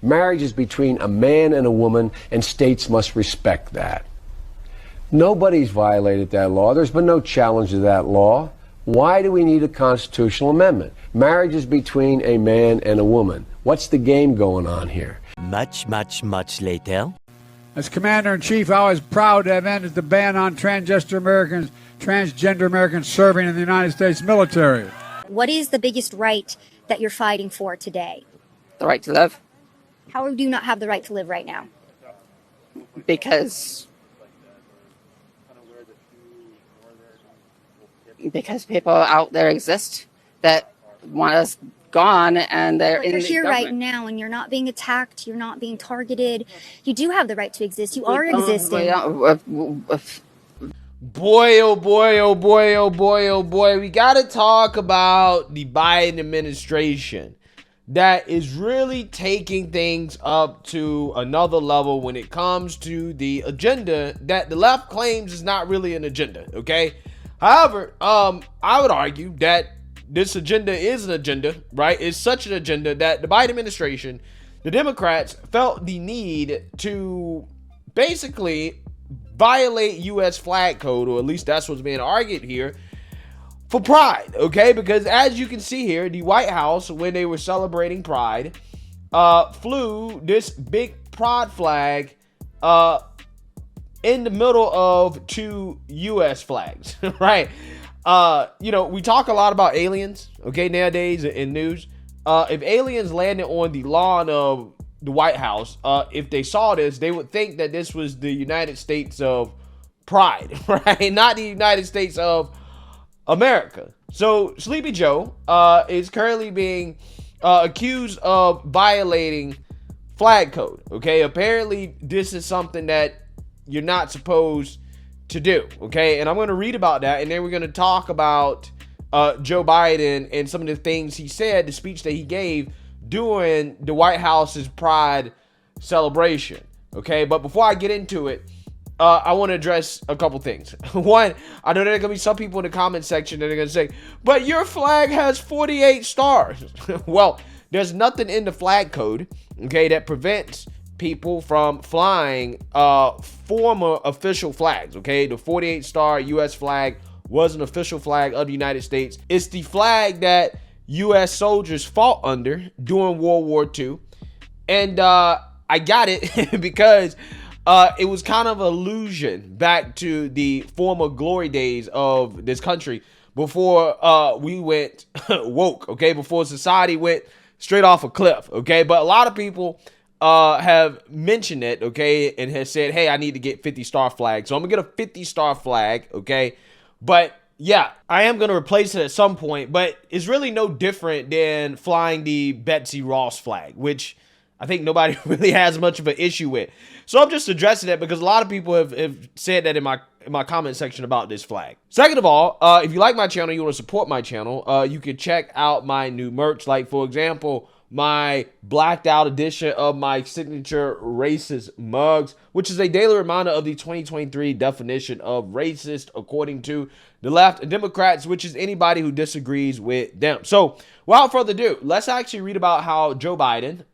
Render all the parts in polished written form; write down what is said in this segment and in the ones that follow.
Marriage is between a man and a woman, and states must respect that. Nobody's violated that law. There's been no challenge to that law. Why do we need a constitutional amendment? Marriage is between a man and a woman. What's the game going on here? Much later. As Commander-in-Chief, I was proud to have ended the ban on transgender Americans serving in the United States military. What is the biggest right that you're fighting for today? The right to live. How do you not have the right to live right now? Because people out there exist that want us gone, and they're in the here government right now, and you're not being attacked, you're not being targeted. You do have the right to exist. You are existing. Boy, oh boy, oh boy, oh boy, oh boy. We got to talk about the Biden administration that is really taking things up to another level when it comes to the agenda that the left claims is not really an agenda, okay? However, I would argue that this agenda is an agenda, right? It's such an agenda that the Biden administration, the Democrats, felt the need to basically violate U.S. flag code, or at least that's what's being argued here, for Pride, okay? Because as you can see here, the White House, when they were celebrating Pride, flew this big Pride flag in the middle of two U.S. flags, right? We talk a lot about aliens, okay, nowadays in news. If aliens landed on the lawn of the White House, if they saw this, they would think that this was the United States of Pride, right? Not the United States of America. So Sleepy Joe is currently being accused of violating flag code, okay? Apparently, this is something that you're not supposed to do, okay? And I'm going to read about that, and then we're going to talk about Joe Biden and some of the things he said, the speech that he gave during the White House's Pride celebration, okay? But before I get into it, I want to address a couple things. One, I know there are going to be some people in the comment section that are going to say, but your flag has 48 stars. Well, there's nothing in the flag code, okay, that prevents people from flying former official flags, okay? The 48-star U.S. flag was an official flag of the United States. It's the flag that U.S. soldiers fought under during World War II. And I got it because it was kind of an allusion back to the former glory days of this country before we went woke, okay? Before society went straight off a cliff, okay? But a lot of people have mentioned it, okay, and has said, hey, I need to get 50-star flag. So I'm gonna get a 50-star flag, okay? But yeah, I am gonna replace it at some point, but it's really no different than flying the Betsy Ross flag, which I think nobody really has much of an issue with. So I'm just addressing that because a lot of people have said that in my comment section about this flag. Second of all, if you like my channel, you want to support my channel, you can check out my new merch. Like, for example, my blacked out edition of my signature racist mugs, which is a daily reminder of the 2023 definition of racist according to the left and Democrats, which is anybody who disagrees with them. So without further ado, let's actually read about how Joe Biden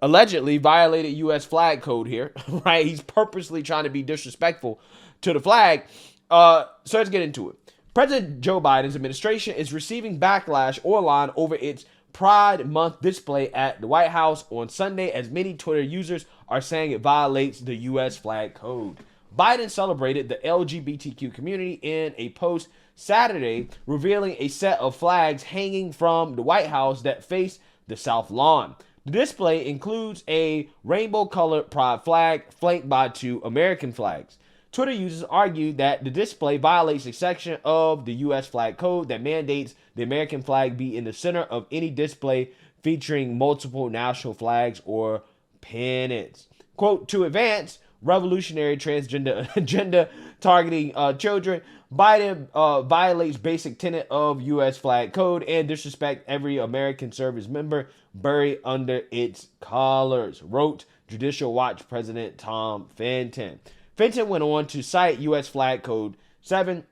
allegedly violated U.S. flag code here, right? He's purposely trying to be disrespectful to the flag. So let's get into it. President Joe Biden's administration is receiving backlash online over its Pride Month display at the White House on Sunday, as many Twitter users are saying it violates the U.S. flag code. Biden celebrated the LGBTQ community in a post Saturday, revealing a set of flags hanging from the White House that face the South Lawn. The display includes a rainbow-colored pride flag flanked by two American flags. Twitter users argued that the display violates a section of the U.S. flag code that mandates the American flag be in the center of any display featuring multiple national flags or pennants. Quote, to advance revolutionary transgender agenda targeting children, Biden violates basic tenet of U.S. flag code and disrespect every American service member buried under its colors, wrote Judicial Watch President Tom Fenton. Fenton went on to cite U.S. flag code 7,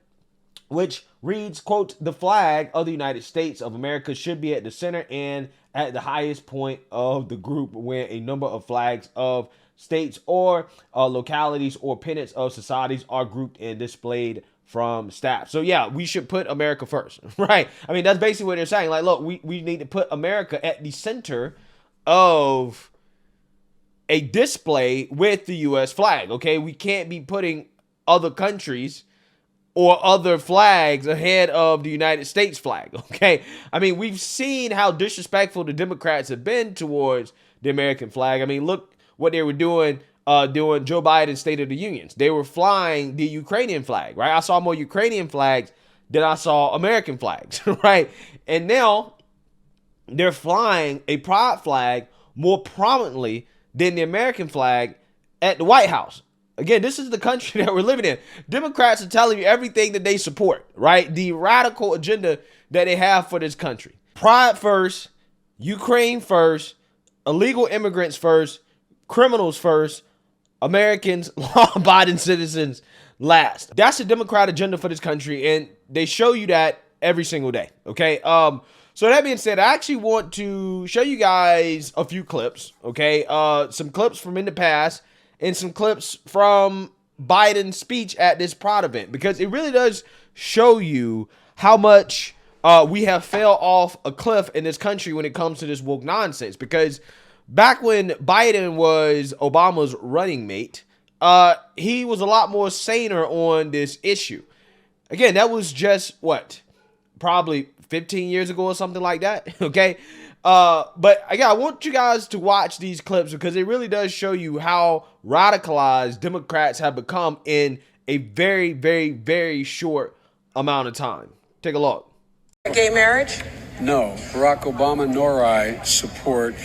which reads, quote, "The flag of the United States of America should be at the center and at the highest point of the group where a number of flags of states or localities or pennants of societies are grouped and displayed from staff." So yeah, we should put America first, right? I mean, that's basically what they're saying. Like, look, we need to put America at the center of a display with the U.S. flag, okay? We can't be putting other countries or other flags ahead of the United States flag, okay? I mean, we've seen how disrespectful the Democrats have been towards the American flag. I mean, look what they were doing during Joe Biden's State of the Unions. They were flying the Ukrainian flag, right? I saw more Ukrainian flags than I saw American flags, right? And now they're flying a pride flag more prominently than the American flag at the White House. Again, this is the country that we're living in. Democrats are telling you everything that they support, right? The radical agenda that they have for this country. Pride first, Ukraine first, illegal immigrants first, criminals first, Americans, law-abiding citizens last. That's the Democrat agenda for this country, and they show you that every single day, okay? So that being said, I actually want to show you guys a few clips, okay? Some clips from in the past and some clips from Biden's speech at this Pride event, because it really does show you how much we have fell off a cliff in this country when it comes to this woke nonsense. Because back when Biden was Obama's running mate, he was a lot more saner on this issue. Again, that was just, what, probably 15 years ago or something like that, okay? But again, I want you guys to watch these clips because it really does show you how radicalized Democrats have become in a very, very, very short amount of time. Take a look. Gay marriage? No, Barack Obama nor I support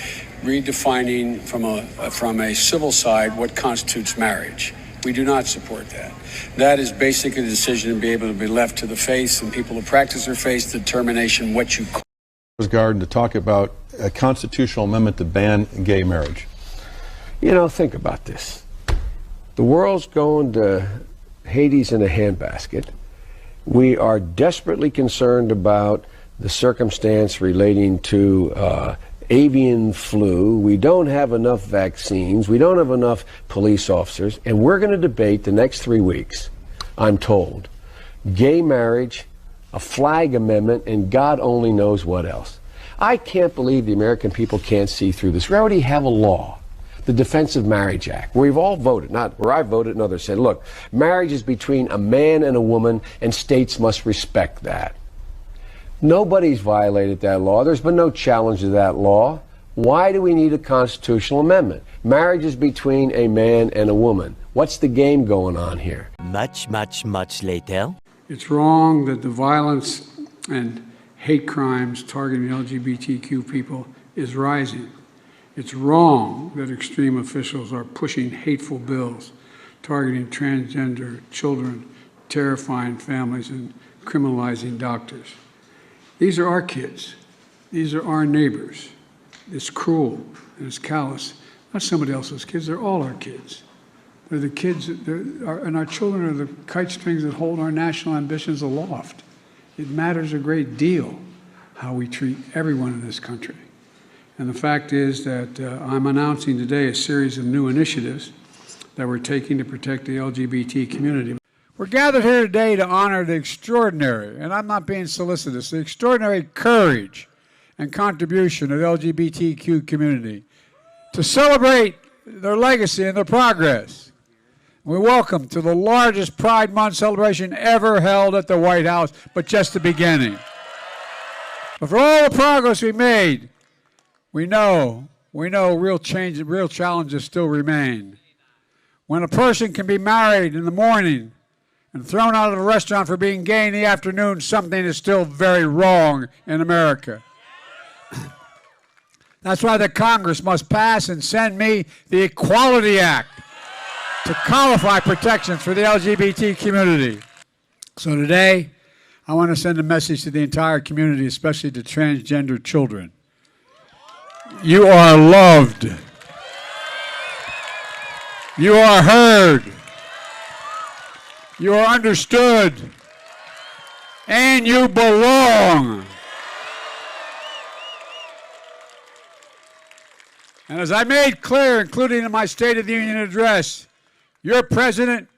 redefining from a civil side what constitutes marriage. We do not support that. That is basically a decision to be able to be left to the faith and people who practice their faith determination what you call. Garden to talk about a constitutional amendment to ban gay marriage. You know, think about this. The world's going to Hades in a handbasket. We are desperately concerned about the circumstance relating to avian flu. We don't have enough vaccines. We don't have enough police officers. And we're going to debate the next 3 weeks, I'm told, gay marriage, a flag amendment, and God only knows what else. I can't believe the American people can't see through this. We already have a law, the Defense of Marriage Act, where we've all voted, not where I voted and others said, look, marriage is between a man and a woman, and states must respect that. Nobody's violated that law. There's been no challenge to that law. Why do we need a constitutional amendment? Marriage is between a man and a woman. What's the game going on here? Much, much, much later. It's wrong that the violence and hate crimes targeting LGBTQ people is rising. It's wrong that extreme officials are pushing hateful bills targeting transgender children, terrifying families, and criminalizing doctors. These are our kids. These are our neighbors. It's cruel and it's callous. Not somebody else's kids, they're all our kids. They're the kids, and our children are the kite strings that hold our national ambitions aloft. It matters a great deal how we treat everyone in this country. And the fact is that I'm announcing today a series of new initiatives that we're taking to protect the LGBT community. We're gathered here today to honor the extraordinary, and I'm not being solicitous, the extraordinary courage and contribution of the LGBTQ community to celebrate their legacy and their progress. We welcome to the largest Pride Month celebration ever held at the White House, but just the beginning. But for all the progress we made, we know real challenges still remain. When a person can be married in the morning and thrown out of a restaurant for being gay in the afternoon, something is still very wrong in America. That's why the Congress must pass and send me the Equality Act to codify protections for the LGBT community. So today, I want to send a message to the entire community, especially to transgender children. You are loved. You are heard. You are understood. And you belong. And as I made clear, including in my State of the Union address, your president,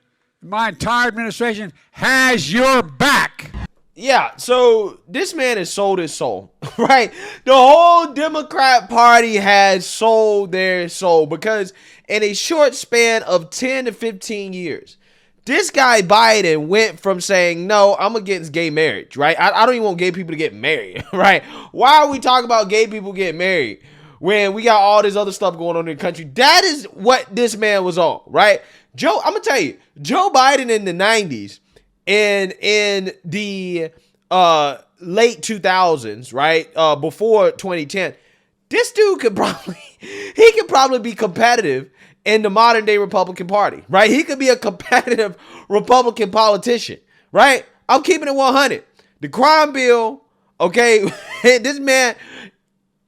my entire administration, has your back. Yeah, so this man has sold his soul, right? The whole Democrat Party has sold their soul because in a short span of 10 to 15 years, this guy Biden went from saying, no, I'm against gay marriage, right? I don't even want gay people to get married, right? Why are we talking about gay people getting married when we got all this other stuff going on in the country? That is what this man was on, right? I'm going to tell you, Joe Biden in the 90s and in the late 2000s, right, before 2010, this dude could probably be competitive in the modern day Republican Party, right? He could be a competitive Republican politician, right? I'm keeping it 100. The crime bill, okay, this man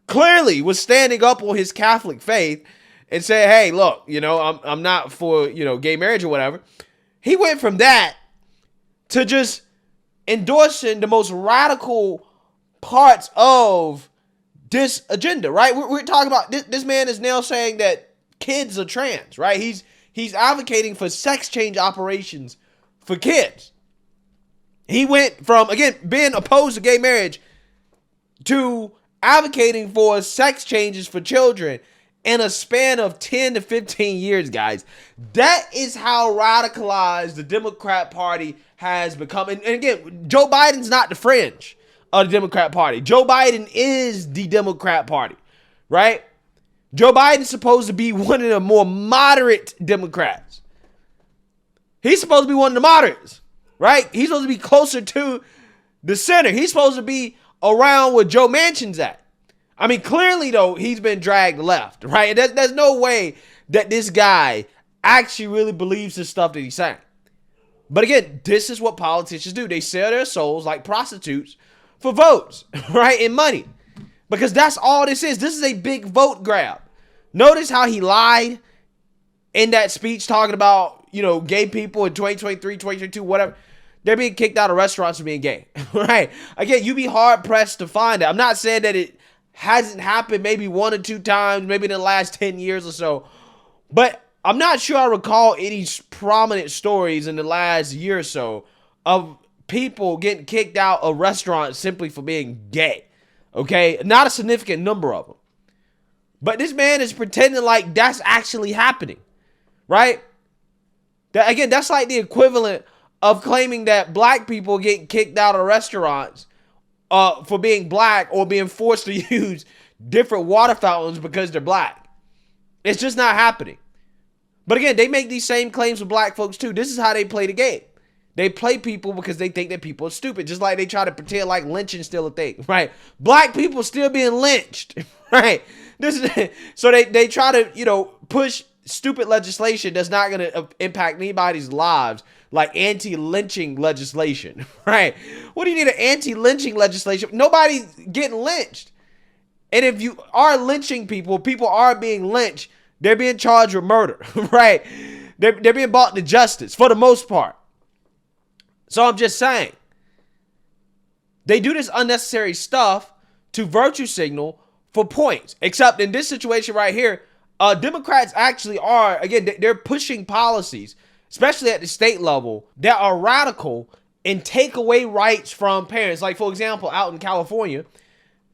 clearly was standing up on his Catholic faith and said, hey, look, I'm not for, gay marriage or whatever. He went from that to just endorsing the most radical parts of this agenda, right? We're talking about this man is now saying that kids are trans, right? He's advocating for sex change operations for kids. He went from, again, being opposed to gay marriage to advocating for sex changes for children in a span of 10 to 15 years, guys. That is how radicalized the Democrat Party has become. And again, Joe Biden's not the fringe of the Democrat Party. Joe Biden is the Democrat Party, right? Joe Biden's supposed to be one of the more moderate Democrats. He's supposed to be one of the moderates, right? He's supposed to be closer to the center. He's supposed to be around where Joe Manchin's at. I mean, clearly, though, he's been dragged left, right? There's no way that this guy actually really believes the stuff that he's saying. But again, this is what politicians do. They sell their souls like prostitutes for votes, right? And money. Because that's all this is. This is a big vote grab. Notice how he lied in that speech talking about, gay people in 2023, 2022, whatever. They're being kicked out of restaurants for being gay, right? Again, you'd be hard-pressed to find it. I'm not saying that it hasn't happened maybe 1 or 2 times, maybe in the last 10 years or so. But I'm not sure I recall any prominent stories in the last year or so of people getting kicked out of restaurants simply for being gay. Okay? Not a significant number of them. But this man is pretending like that's actually happening. Right? That's like the equivalent of claiming that black people get kicked out of restaurants for being black or being forced to use different water fountains because they're black. It's just not happening. But again, they make these same claims with black folks too. This is how they play the game. They play people because they think that people are stupid. Just like they try to pretend like lynching is still a thing, right? Black people still being lynched, right? So they try to, push stupid legislation that's not going to impact anybody's lives, like anti-lynching legislation, right? What do you need an anti-lynching legislation? Nobody's getting lynched. And if you are lynching people are being lynched. They're being charged with murder, right? They're being brought to justice for the most part. So I'm just saying, they do this unnecessary stuff to virtue signal for points. Except in this situation right here, Democrats actually are, again, they're pushing policies, especially at the state level, that are radical and take away rights from parents. Like, for example, out in California,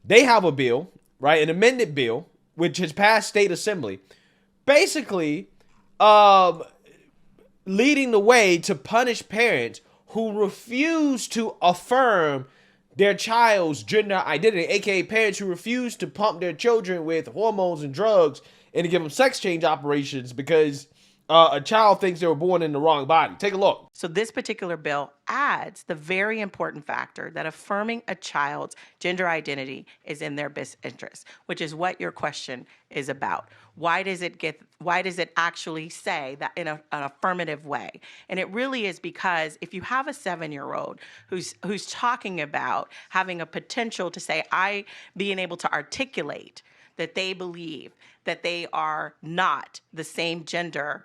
they have a bill, right, an amended bill, which has passed state assembly, basically leading the way to punish parents who refuse to affirm their child's gender identity, aka parents who refuse to pump their children with hormones and drugs and to give them sex change operations because a child thinks they were born in the wrong body. Take a look. So this particular bill adds the very important factor that affirming a child's gender identity is in their best interest, which is what your question is about. Why does it actually say that in an affirmative way? And it really is because if you have a 7-year-old who's talking about having a potential to say, being able to articulate that they believe that they are not the same gender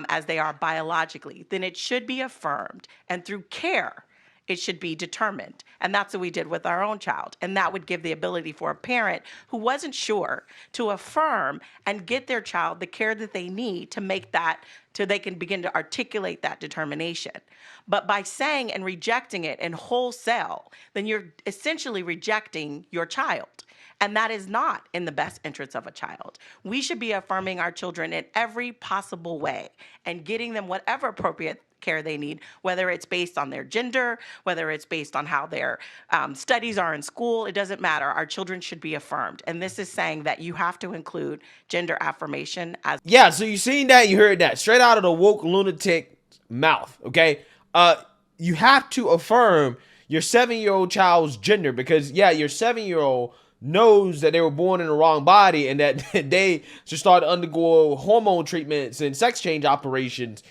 as they are biologically, then it should be affirmed. And through care, It should be determined. And that's what we did with our own child. And that would give the ability for a parent who wasn't sure to affirm and get their child the care that they need to make that, so they can begin to articulate that determination. But by saying and rejecting it in wholesale, then you're essentially rejecting your child. And that is not in the best interest of a child. We should be affirming our children in every possible way and getting them whatever appropriate care they need, whether it's based on their gender, whether it's based on how their studies are in school. It doesn't matter. Our children should be affirmed. And this is saying that you have to include gender affirmation as. Yeah, so you seen that, you heard that straight out of the woke lunatic mouth, okay? You have to affirm your 7-year-old child's gender because, yeah, your 7-year-old knows that they were born in the wrong body and that they should start to undergo hormone treatments and sex change operations,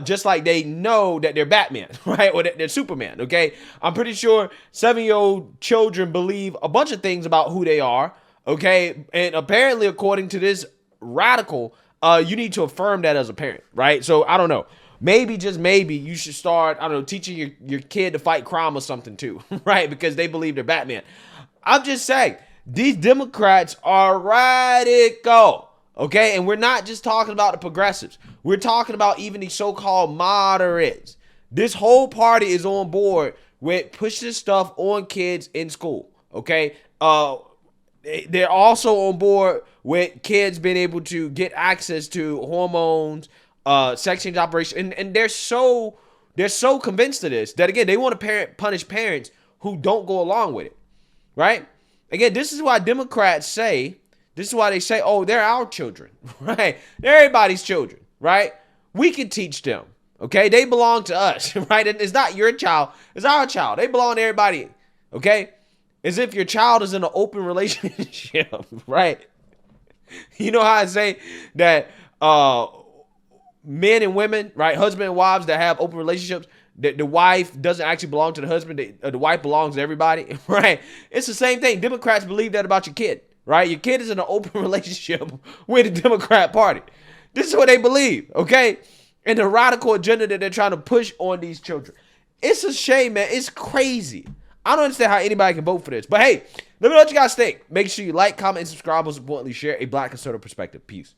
just like they know that they're Batman, right? Or that they're Superman, okay? I'm pretty sure 7-year-old children believe a bunch of things about who they are, okay? And apparently, according to this radical, you need to affirm that as a parent, right? So I don't know. Maybe, just maybe, you should start, I don't know, teaching your kid to fight crime or something too, right? Because they believe they're Batman. I'm just saying, these Democrats are radical, okay? And we're not just talking about the progressives. We're talking about even the so-called moderates. This whole party is on board with pushing stuff on kids in school, okay? They're also on board with kids being able to get access to hormones, sex change operations, and they're so convinced of this that, again, they want to punish parents who don't go along with it. Right? Again, this is why Democrats say, oh, they're our children, right? They're everybody's children, right? We can teach them, okay? They belong to us, right? And it's not your child, it's our child. They belong to everybody, okay? As if your child is in an open relationship, right? You know how I say that men and women, right, husband and wives that have open relationships, the wife doesn't actually belong to the husband. The wife belongs to everybody, right? It's the same thing. Democrats believe that about your kid, right? Your kid is in an open relationship with the Democrat Party. This is what they believe, okay? And the radical agenda that they're trying to push on these children. It's a shame, man. It's crazy. I don't understand how anybody can vote for this. But hey, let me know what you guys think. Make sure you like, comment, and subscribe. Most importantly, share a Black conservative perspective. Peace.